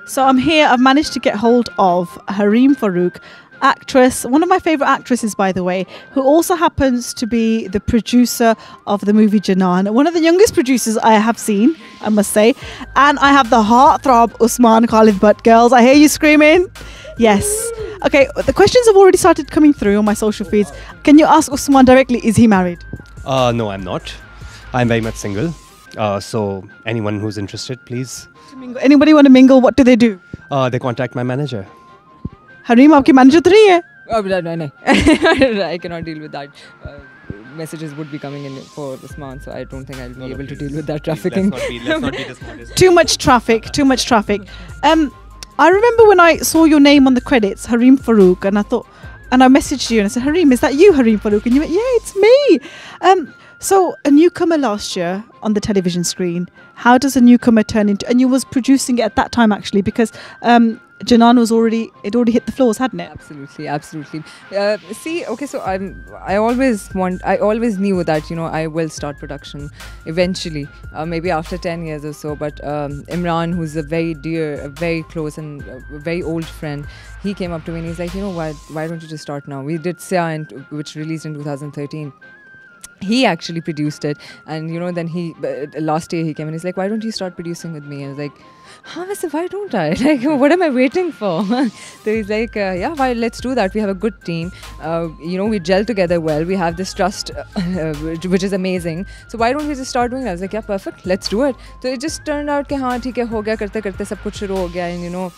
So I'm here. I've managed to get hold of Hareem Farooq, actress, one of my favourite actresses, by the way, who also happens to be the producer of the movie Janaan, one of the youngest producers I have seen, I must say. And I have the heartthrob Osman Khalid. But girls, I hear you screaming. Yes. Okay, the questions have already started coming through on my social feeds. Can you ask Osman directly, is he married? No, I'm not. I'm very much single. So anyone who's interested, please. Anybody want to mingle? What do they do? They contact my manager. Hareem, आपकी manager तो नहीं है? Oh, no. I cannot deal with that. Messages would be coming in for Osman, so I don't think I'll be able to deal with that trafficking. Let's not be this modest. Too much traffic. I remember when I saw your name on the credits, Hareem Farooq, and I messaged you and I said, Hareem, is that you, Hareem Farooq? And you went, yeah, it's me. So a newcomer last year on the television screen. How does a newcomer turn into? And you was producing it at that time actually, because Janaan was already hit the floors, hadn't it? Absolutely. See, okay, so I always knew that, you know, I will start production eventually, maybe after 10 years or so. But Imran, who's a very dear, a very close and a very old friend, he came up to me and he's like, you know, why don't you just start now? We did Sia, which released in 2013. He actually produced it, and you know, then last year he came and he's like, why don't you start producing with me? And I was like, why don't I? Like, what am I waiting for? So he's like, yeah, why, let's do that. We have a good team. You know, we gel together well. We have this trust, which is amazing. So why don't we just start doing that? I was like, yeah, perfect. Let's do it. So it just turned out कि हाँ ठीक है हो गया करते करते सब कुछ शुरू हो गया, and you know,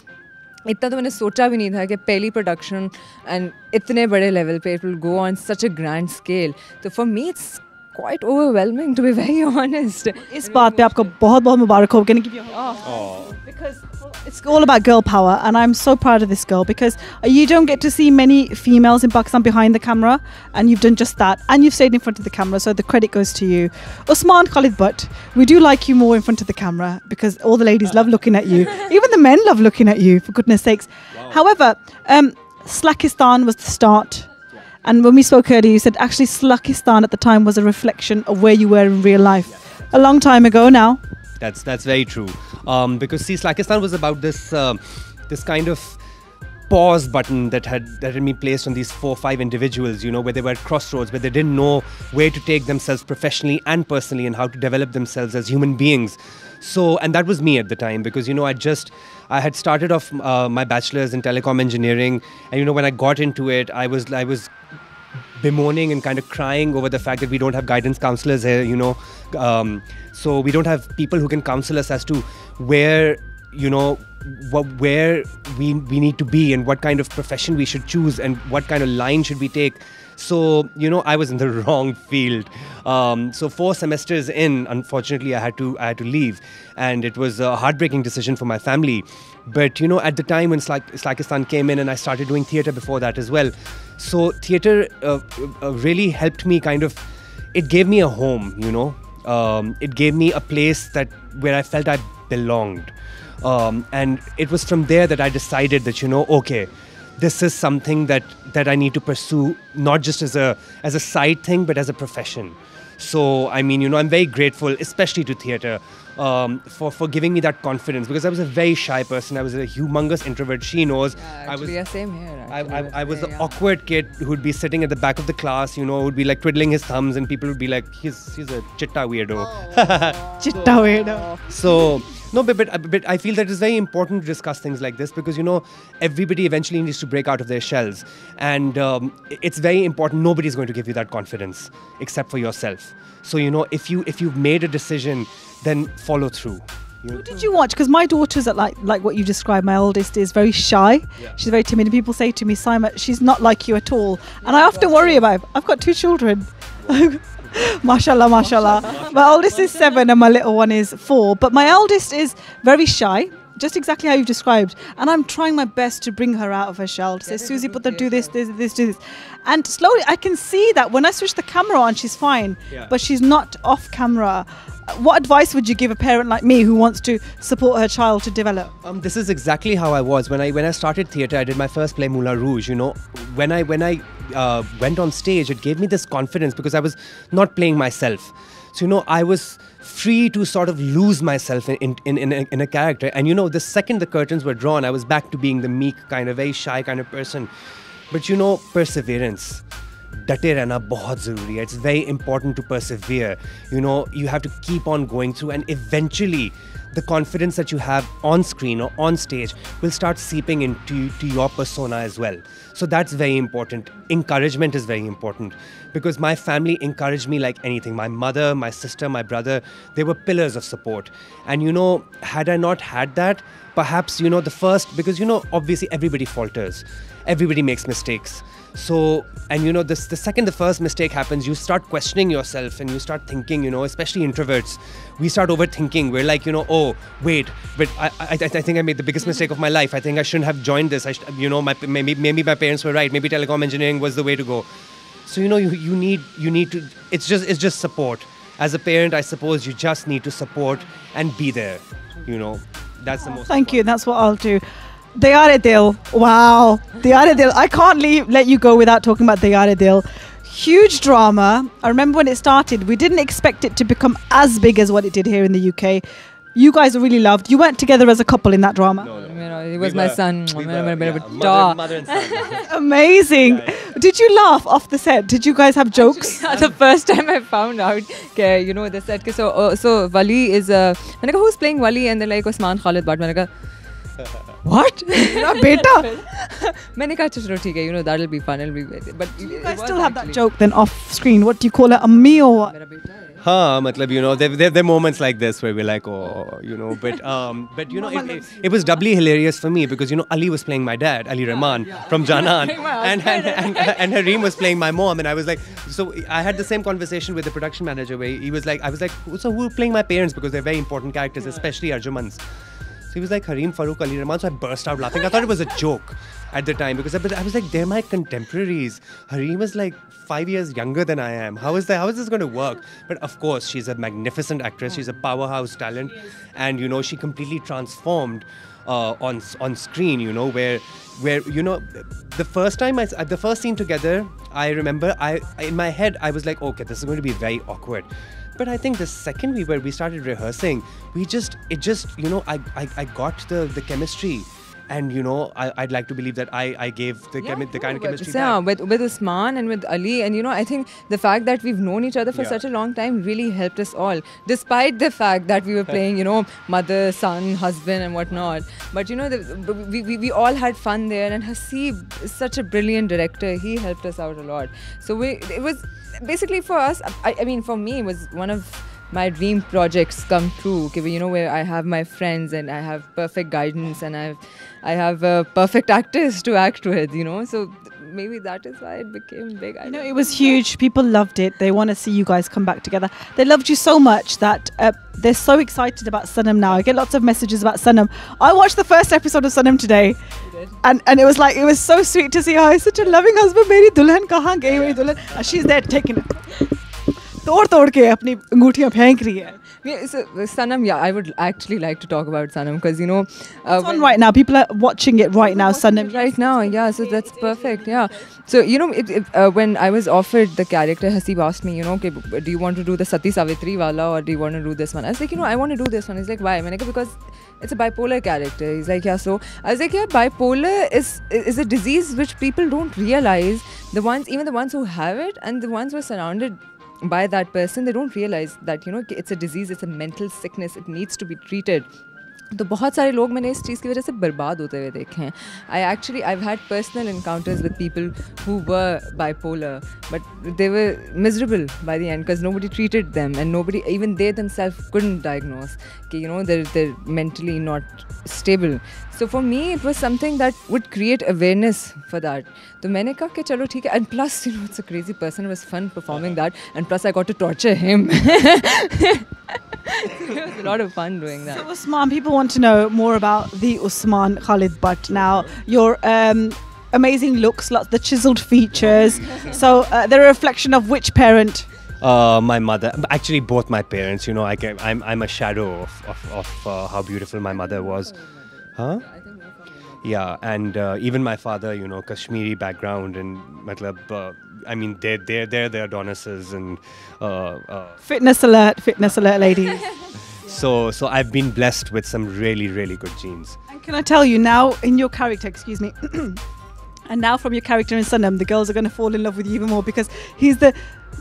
इतना तो मैंने सोचा भी नहीं था कि पहली प्रोडक्शन एंड इतने बड़े लेवल पे it will go on such a grand scale. तो for me it's quite overwhelming, to be very honest. इस बात पे आपको बहुत मुबारक हो. Can I give you a hug? Because it's all about girl power, and I'm so proud of this girl, because you don't get to see many females in Pakistan behind the camera, and you've done just that, and you've stayed in front of the camera, so the credit goes to you. Osman Khalid, but we do like you more in front of the camera, because all the ladies love looking at you. Even the men love looking at you, for goodness sakes. Wow. However, Slackistan was the start. And when we spoke earlier, you said actually Slackistan at the time was a reflection of where you were in real life. Yeah. A long time ago now. That's very true. Because see, Slackistan was about this this kind of pause button that had been placed on these 4 or 5 individuals, you know, where they were at crossroads, where they didn't know where to take themselves professionally and personally, and how to develop themselves as human beings. So, and that was me at the time, because, you know, I had started off my bachelor's in telecom engineering, and, you know, when I got into it, I was bemoaning and kind of crying over the fact that we don't have guidance counselors here, you know. So we don't have people who can counsel us as to where, you know, where we need to be, and what kind of profession we should choose, and what kind of line should we take. So, you know, I was in the wrong field. So 4 semesters in, unfortunately, I had to leave, and it was a heartbreaking decision for my family. But, you know, at the time when Slackistan came in, and I started doing theatre before that as well. So theatre really helped me kind of, it gave me a home, you know. It gave me a place where I felt I belonged. And it was from there that I decided that, you know, okay, this is something that I need to pursue, not just as a side thing, but as a profession. So, I mean, you know, I'm very grateful, especially to theatre, for giving me that confidence, because I was a very shy person. I was a humongous introvert. She knows. Actually, same here. I was the awkward kid who'd be sitting at the back of the class, you know, who'd be like twiddling his thumbs, and people would be like, he's a chitta weirdo. Chitta weirdo. So, no, but I feel that it's very important to discuss things like this, because, you know, everybody eventually needs to break out of their shells. And it's very important. Nobody's going to give you that confidence except for yourself. So, you know, if you've made a decision, then follow through. Who did you watch? Because my daughter's like what you described. My oldest is very shy. Yeah. She's very timid. And people say to me, Saima, she's not like you at all. And I often worry about it. I've got 2 children. Mashallah. My oldest is 7 and my little one is 4. But my eldest is very shy, just exactly how you've described. And I'm trying my best to bring her out of her shell. To say, Susie, Putra, do this, do this. And slowly I can see that when I switch the camera on, she's fine. Yeah. But she's not off camera. What advice would you give a parent like me who wants to support her child to develop? This is exactly how I was. When I started theatre, I did my first play, Moulin Rouge, you know. When I went on stage, it gave me this confidence, because I was not playing myself. So, I was free to sort of lose myself in a character. And, the second the curtains were drawn, I was back to being the meek kind of, very shy kind of person. But, perseverance. डटे रहना बहुत ज़रूरी है. It's very important to persevere. You have to keep on going through, and eventually the confidence that you have on screen or on stage will start seeping into your persona as well. So that's very important. Encouragement is very important, because my family encouraged me like anything. My mother, my sister, my brother, they were pillars of support. And had I not had that, perhaps the first, because obviously everybody falters, everybody makes mistakes. So, and the second the first mistake happens, you start questioning yourself and you start thinking, especially introverts, we start overthinking. We're like, oh, wait, but I think I made the biggest mistake of my life. I think I shouldn't have joined this. Maybe my parents were right. Maybe telecom engineering was the way to go. So, you need to, it's just support. As a parent, I suppose you just need to support and be there. That's the most Thank you. That's what I'll do. Dayare Dil. Wow. Dayare Dil. I can't let you go without talking about Dayare Dil. Huge drama. I remember when it started, we didn't expect it to become as big as what it did here in the UK. You guys are really loved. You weren't together as a couple in that drama. No. He was my son. Mother and son. Amazing. Yeah. Did you laugh off the set? Did you guys have jokes? The first time I found out, they said, so Wali is who's playing Wali? And they're like, Osman Khalid. But what? Beta. मैंने कहा चलो ठीक है, that'll be fun, it'll be. But you guys still have that joke then off screen. What do you call it? A me or what? there are moments like this where we're like, oh, but it was doubly hilarious for me because Ali was playing my dad, Ali Rahman from Janaan, and Hareem was playing my mom, and I was like, so I had the same conversation with the production manager where I was like, so who are playing my parents, because they're very important characters, especially Arjuman's. So he was like, Hareem Farooq, Ali Rahman. So I burst out laughing. I thought it was a joke at the time because I was like, they're my contemporaries. Hareem is like 5 years younger than I am. How is this going to work? But of course, she's a magnificent actress. She's a powerhouse talent. And, she completely transformed on screen, where the first scene together, I remember, in my head, I was like, okay, this is going to be very awkward. But I think the second we started rehearsing, I got the chemistry, and I'd like to believe that I gave the kind of chemistry. Yeah, with Osman and with Ali, and I think the fact that we've known each other for such a long time really helped us all, despite the fact that we were playing mother, son, husband, and whatnot. But we all had fun there, and Haseeb is such a brilliant director. He helped us out a lot. So it was. Basically for us, I mean for me, it was one of my dream projects come true. Where I have my friends and I have perfect guidance and I have perfect actors to act with. So maybe that is why it became big. It was huge. People loved it. They want to see you guys come back together. They loved you so much that they're so excited about Sanam now. I get lots of messages about Sanam. I watched the first episode of Sanam today. And it was so sweet to see her. He's such a loving husband. Meri dulhan kahan gayi meri dulhan? And she's there taking it. Tod ke apni angoothiyan phenk rahi hai. So Sanam, I would actually like to talk about Sanam because it's on right now. People are watching it right now. Sanam right now, yeah. So that's perfect, yeah. So when I was offered the character, Haseeb asked me, do you want to do the Sati Savitri wala or do you want to do this one? I was like, I want to do this one. He's like, why? Because it's a bipolar character. He's like, yeah. So I was like, yeah, bipolar is a disease which people don't realize. Even the ones who have it and the ones who are surrounded by that person, they don't realize that it's a disease, it's a mental sickness, it needs to be treated. तो बहुत सारे लोग मैंने इस चीज़ की वजह से बर्बाद होते हुए देखे हैं. I've had personal encounters with people who were bipolar, but they were miserable by the end because nobody treated them and even they themselves couldn't diagnose. They're mentally not stable. So for me, it was something that would create awareness for that. So मैंने कहा कि चलो ठीक है. And plus, it's a crazy person. It was fun performing that. And plus, I got to torture him. It was a lot of fun doing that. So Osman, people want to know more about the Osman Khalid butt now. Your amazing looks, the chiseled features. So they're a reflection of which parent? My mother. Actually, both my parents. I'm a shadow of how beautiful my mother was. Huh? Yeah, and even my father, Kashmiri background, and I mean, they're the Adonises and Fitness alert, ladies. so I've been blessed with some really, really good genes. And can I tell you now, in your character, excuse me, and now from your character in Sanam, the girls are going to fall in love with you even more because he's the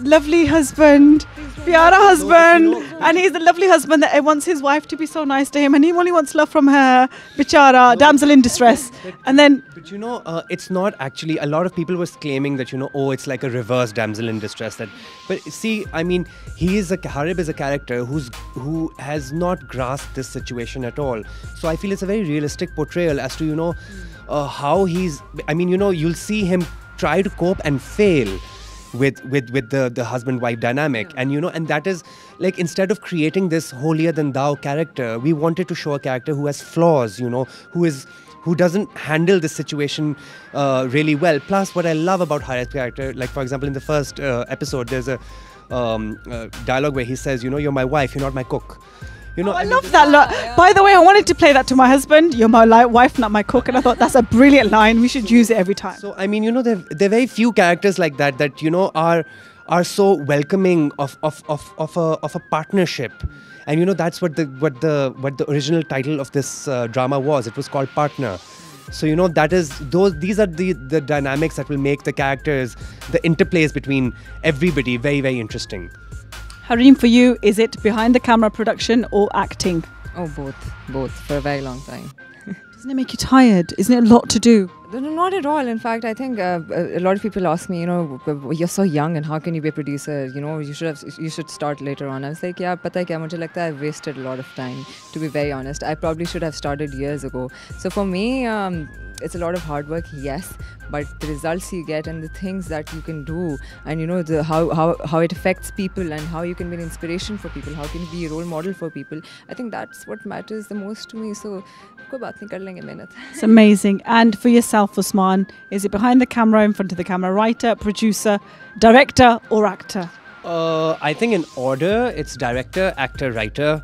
lovely husband, pyara husband, and he's the lovely husband that wants his wife to be so nice to him, and he only wants love from her, bichara, damsel in distress. And then, but it's not actually. A lot of people was claiming that oh, it's like a reverse damsel in distress. But see, I mean, Harib is a character who has not grasped this situation at all. So I feel it's a very realistic portrayal as to how he's. I mean, you'll see him try to cope and fail with the husband-wife dynamic, and and that is like, instead of creating this holier than thou character, we wanted to show a character who has flaws, who doesn't handle this situation really well. Plus, what I love about Harith's character, like for example in the first episode, there's a dialogue where he says, you're my wife, you're not my cook. I love that. By the way, I wanted to play that to my husband. You're my wife, not my cook. And I thought that's a brilliant line. We should use it every time. So, I mean, there are very few characters like that are so welcoming of a partnership. And that's what the original title of this drama was. It was called Partner. So these are the dynamics that will make the characters, the interplays between everybody, very, very interesting. Hareem, for you, is it behind the camera production or acting? Oh, both for a very long time. Doesn't it make you tired? Isn't it a lot to do? No, not at all. In fact, I think a lot of people ask me, you're so young and how can you be a producer? You should start later on. I was like, yeah, pata hai kya, mujhe lagta hai I've wasted a lot of time, to be very honest. I probably should have started years ago. So for me, it's a lot of hard work, yes, but the results you get and the things that you can do, and how it affects people and how you can be an inspiration for people, how can you be a role model for people, I think that's what matters the most to me. So koi baat nahi, kar lenge mehnat. It's amazing. And for yourself, Osman, is it behind the camera, in front of the camera, writer, producer, director or actor? I think in order, it's director, actor, writer,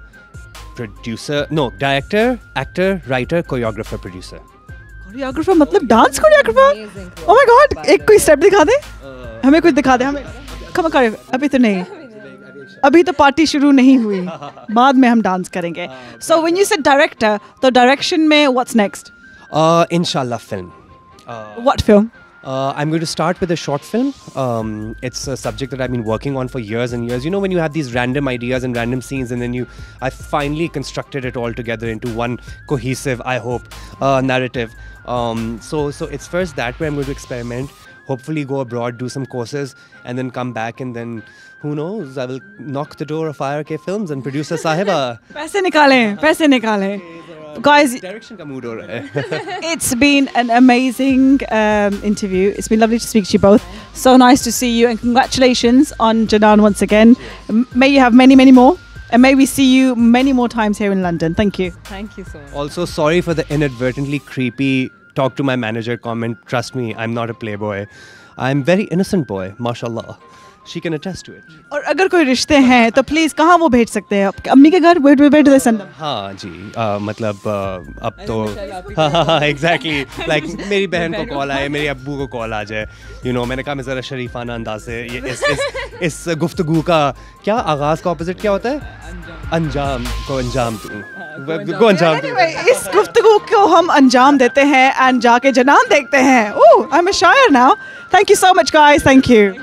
producer. No, director, actor, writer, choreographer, producer. Choreographer मतलब dance choreographer? Oh my God, एक कोई step दिखा दे, हमें कुछ दिखा दे, हमें कम कर, अभी तो नहीं, अभी तो पार्टी शुरू नहीं हुई, बाद में हम डांस करेंगे. So when you said director, तो direction में what's next? Inshallah, film. What film? I'm going to start with a short film. It's a subject that I've been working on for years and years. When you have these random ideas and random scenes, and then I finally constructed it all together into one cohesive, I hope, narrative. So it's first that way I'm going to experiment, hopefully go abroad, do some courses, and then come back, and then who knows, I will knock the door of IRK Films and produce a sahiba. पैसे निकालें. Guys, direction ka mood ho raha hai. It's been an amazing interview. It's been lovely to speak to you both. So nice to see you, and congratulations on Janaan once again. May you have many, many more, and may we see you many more times here in London. Thank you. Thank you so much. Also, sorry for the inadvertently creepy talk to my manager comment. Trust me, I'm not a playboy. I'm very innocent boy, mashallah. She can attest to it. और अगर कोई रिश्ते हैं तो please कहाँ वो भेज सकते हैं? अम्मी के घर? Where do they send them? हाँ जी, मतलब अब तो हाँ exactly, like मेरी बहन को कॉल आए, मेरे अब्बू को कॉल आ जाए, मैंने कहा मैं ज़रा शरीफाना अंदाज से ये इस गुफ्तगू का क्या आगाज़ का ऑपोजिट क्या होता है? अंजाम को अंजाम को अंजाम. इस गुफ्तगू को हम अंजाम देते हैं and जाके जनान देखते हैं. Oh, I'm a शायर now. Thank you so much, guys. Thank you.